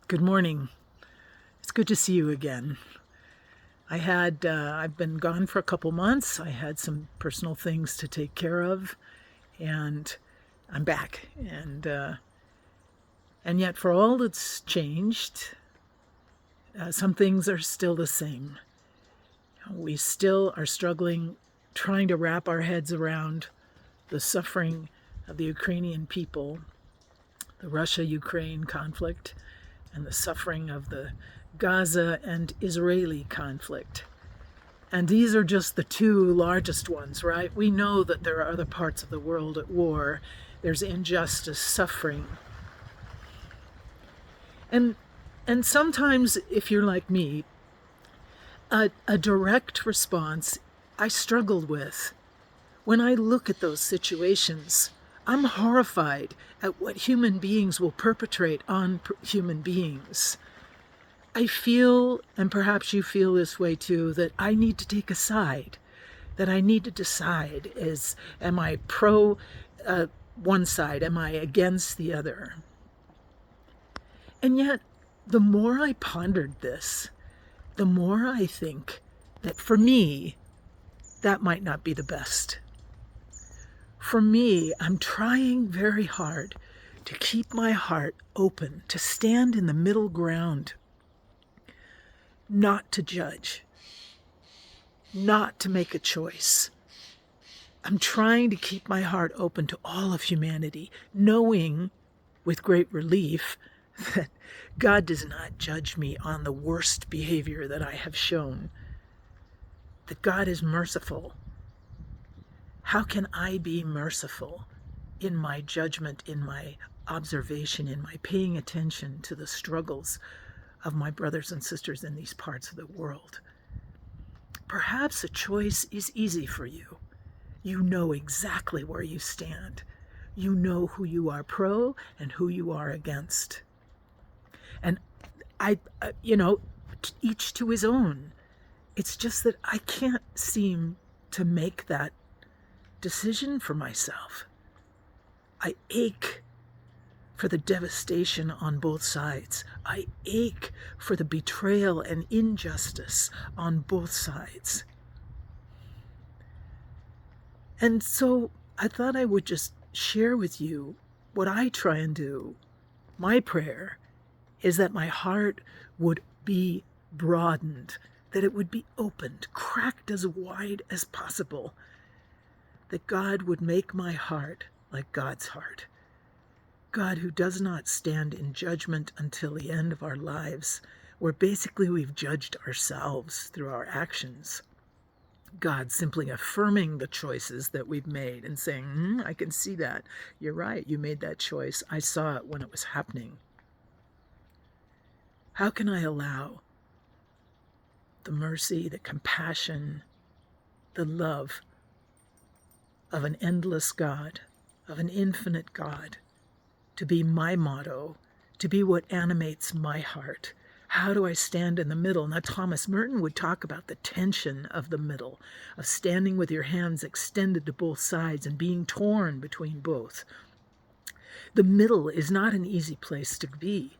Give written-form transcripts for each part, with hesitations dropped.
Good morning. It's good to see you again. I've been gone for a couple months. I had some personal things to take care of, and I'm back. And yet, for all that's changed, some things are still the same. We still are struggling, trying to wrap our heads around the suffering of the Ukrainian people, the Russia-Ukraine conflict, and the suffering of the Gaza and Israeli conflict. And these are just the two largest ones, right? We know that there are other parts of the world at war. There's injustice, suffering. And sometimes, if you're like me, a direct response I struggled with. When I look at those situations, I'm horrified at what human beings will perpetrate on human beings. I feel, and perhaps you feel this way too, that I need to take a side, that I need to decide am I pro one side, am I against the other? And yet, the more I pondered this, the more I think that for me, that might not be the best. For me, I'm trying very hard to keep my heart open, to stand in the middle ground, not to judge, not to make a choice. I'm trying to keep my heart open to all of humanity, knowing with great relief that God does not judge me on the worst behavior that I have shown, that God is merciful. How can I be merciful in my judgment, in my observation, in my paying attention to the struggles of my brothers and sisters in these parts of the world? Perhaps a choice is easy for you. You know exactly where you stand. You know who you are pro and who you are against. And each to his own. It's just that I can't seem to make that decision for myself. I ache for the devastation on both sides. I ache for the betrayal and injustice on both sides. And so I thought I would just share with you what I try and do. My prayer is that my heart would be broadened, that it would be opened, cracked as wide as possible, that God would make my heart like God's heart. God who does not stand in judgment until the end of our lives, where basically we've judged ourselves through our actions. God simply affirming the choices that we've made and saying, I can see that. You're right, you made that choice. I saw it when it was happening. How can I allow the mercy, the compassion, the love of an endless God, of an infinite God, to be my motto, to be what animates my heart? How do I stand in the middle? Now, Thomas Merton would talk about the tension of the middle, of standing with your hands extended to both sides and being torn between both. The middle is not an easy place to be.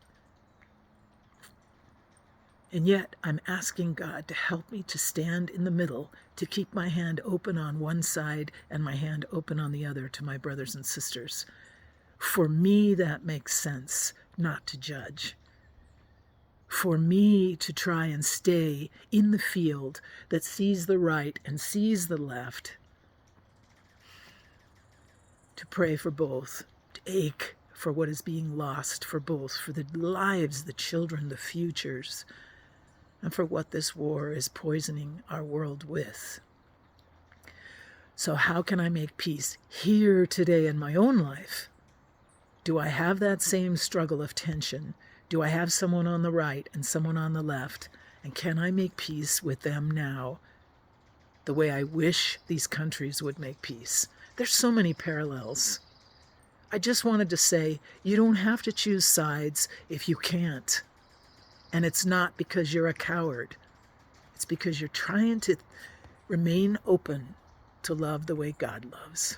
And yet, I'm asking God to help me to stand in the middle, to keep my hand open on one side and my hand open on the other to my brothers and sisters. For me, that makes sense, not to judge. For me to try and stay in the field that sees the right and sees the left, to pray for both, to ache for what is being lost for both, for the lives, the children, the futures, and for what this war is poisoning our world with. So how can I make peace here today in my own life? Do I have that same struggle of tension? Do I have someone on the right and someone on the left? And can I make peace with them now the way I wish these countries would make peace? There's so many parallels. I just wanted to say, you don't have to choose sides if you can't. And it's not because you're a coward. It's because you're trying to remain open to love the way God loves.